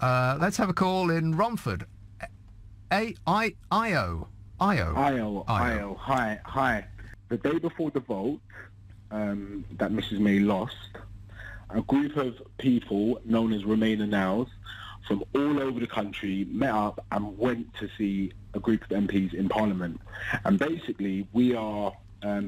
Let's have a call in Romford. Ayo. Hi. The day before the vote that Mrs May lost, a group of people known as RemainerNows from all over the country met up and went to see a group of MPs in Parliament. And basically, we are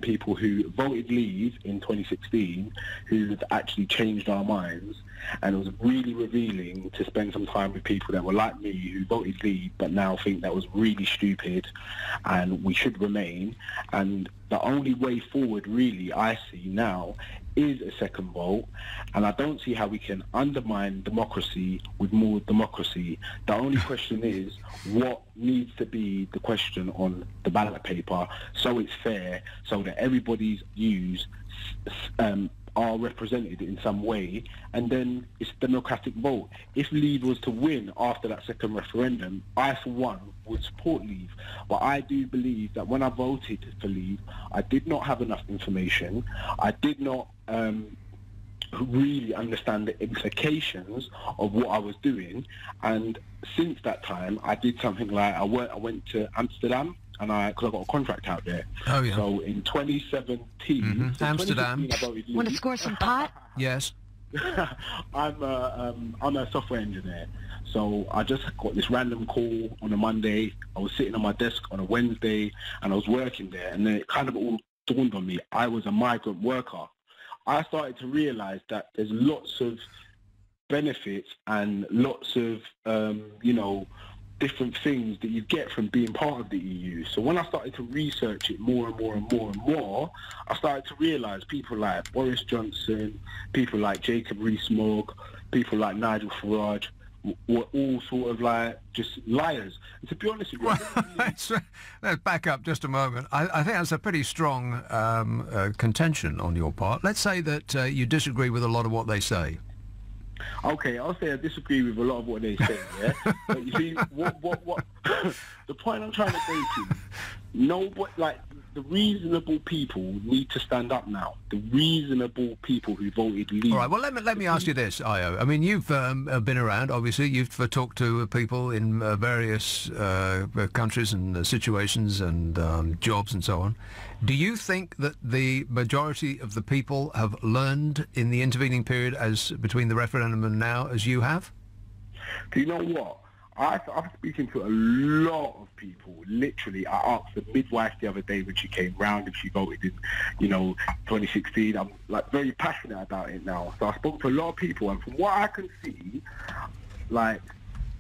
people who voted Leave in 2016 who've actually changed our minds, and it was really revealing to spend some time with people that were like me who voted Leave but now think that was really stupid and we should remain. And the only way forward really I see now is a second vote, and I don't see how we can undermine democracy with more democracy. The only question is what needs to be the question on the ballot paper so it's fair, so that everybody's views are represented in some way, and then it's a democratic vote. If Leave was to win after that second referendum, I for one would support Leave. But I do believe that when I voted for Leave, I did not have enough information. I did not really understand the implications of what I was doing, and since that time I did something like I went to Amsterdam, and because I got a contract out there. Oh yeah. So in 2017, Amsterdam. Want to score some pot? Yes. I'm a software engineer. So I just got this random call on a Monday. I was sitting on my desk on a Wednesday, and I was working there, and then it kind of all dawned on me. I was a migrant worker. I started to realise that there's lots of benefits and lots of different things that you get from being part of the EU. So when I started to research it more and more and more and more, I started to realise people like Boris Johnson, people like Jacob Rees-Mogg, people like Nigel Farage were all sort of like just liars. And to be honest with you, let's back up just a moment. I think that's a pretty strong contention on your part. Let's say that you disagree with a lot of what they say. Okay, I'll say I disagree with a lot of what they say, yeah? But you see, what the point I'm trying to say to you, the reasonable people need to stand up now. The reasonable people who voted Leave. All right, well, let me ask you this, Ayo. I mean, you've been around, obviously. You've talked to people in various countries and situations and jobs and so on. Do you think that the majority of the people have learned in the intervening period as between the referendum and now as you have? Do you know what? I'm speaking to a lot of people. Literally, I asked the midwife the other day when she came round if she voted in, 2016. I'm like very passionate about it now. So I spoke to a lot of people, and from what I can see, like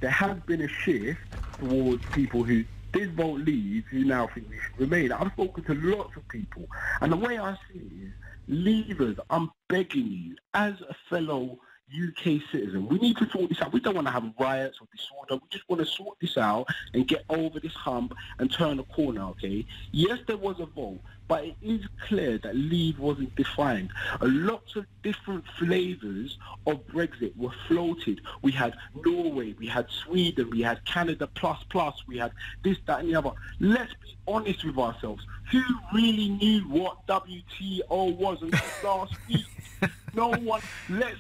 there has been a shift towards people who did vote Leave, who now think we should remain. I've spoken to lots of people, and the way I see it is, Leavers, I'm begging you, as a fellow UK citizen, we need to sort this out. We don't want to have riots or disorder. We just want to sort this out and get over this hump and turn a corner, okay? Yes, there was a vote, but it is clear that Leave wasn't defined. A lot of different flavours of Brexit were floated. We had Norway, we had Sweden, we had Canada plus, we had this, that and the other. Let's be honest with ourselves. Who really knew what WTO was until last week? No one.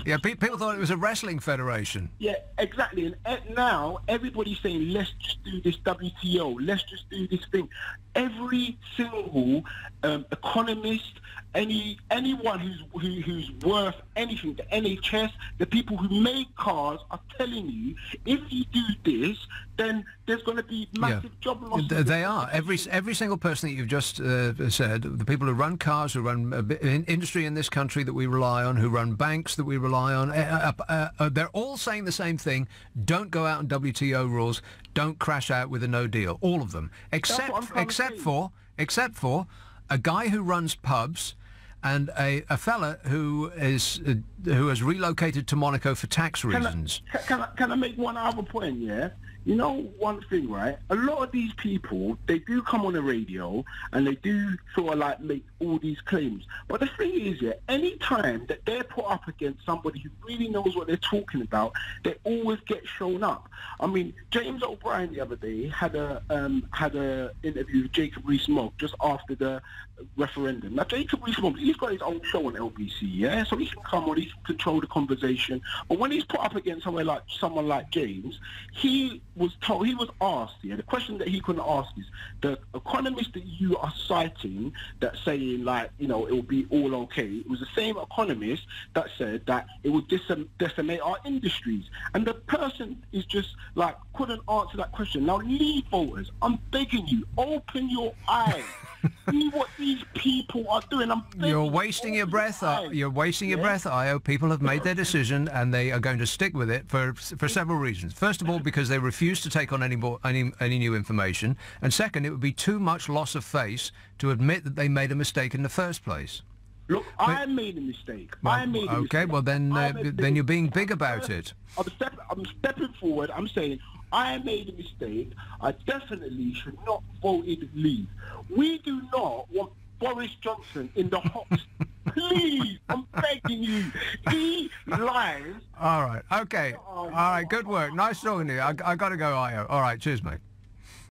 Yeah, people thought it was a wrestling federation. Yeah, exactly. And now everybody's saying, let's just do this WTO. Let's just do this thing. Every single economist, anyone who's worth anything, the NHS, the people who make cars are telling you, if you do this, then there's going to be massive job losses. They are. Every single person that you've just said, the people who run cars, who run industry in this country that we rely on, who run banks that we rely on, they're all saying the same thing. Don't go out on WTO rules. Don't crash out with a no deal. All of them, except for a guy who runs pubs and a fella who has relocated to Monaco for tax reasons. Can I make one other point? Yeah, you know one thing, right? A lot of these people, they do come on the radio and they do sort of like make all these claims. But the thing is, yeah, any time that they're put up against somebody who really knows what they're talking about, they always get shown up. I mean, James O'Brien the other day had a interview with Jacob Rees-Mogg just after the referendum. Now, Jacob Rees-Mogg, he's got his own show on LBC, yeah? So he can come on, he can control the conversation. But when he's put up against someone like James, he was asked, yeah, the question that he couldn't ask is, the economist that you are citing that's saying, like, you know, it will be all okay, it was the same economist that said that it would decimate our industries. And the person is just, like, couldn't answer that question. Now, Leave voters, I'm begging you, open your eyes. See what these people are doing. You're wasting your breath. You're wasting your breath, Ayo. People have made their decision, and they are going to stick with it for several reasons. First of all, because they refuse to take on any new information, and second, it would be too much loss of face to admit that they made a mistake in the first place. Look, I made a mistake. I made a mistake. Okay, well then you're being big about it. I'm stepping forward. I'm saying I made a mistake. I definitely should not voted Leave. We do not want Boris Johnson in the hot. Please, I'm begging you. He lies. All right. Okay. All right. Good work. Nice talking to you. I got to go, Ayo. All right. Cheers, mate.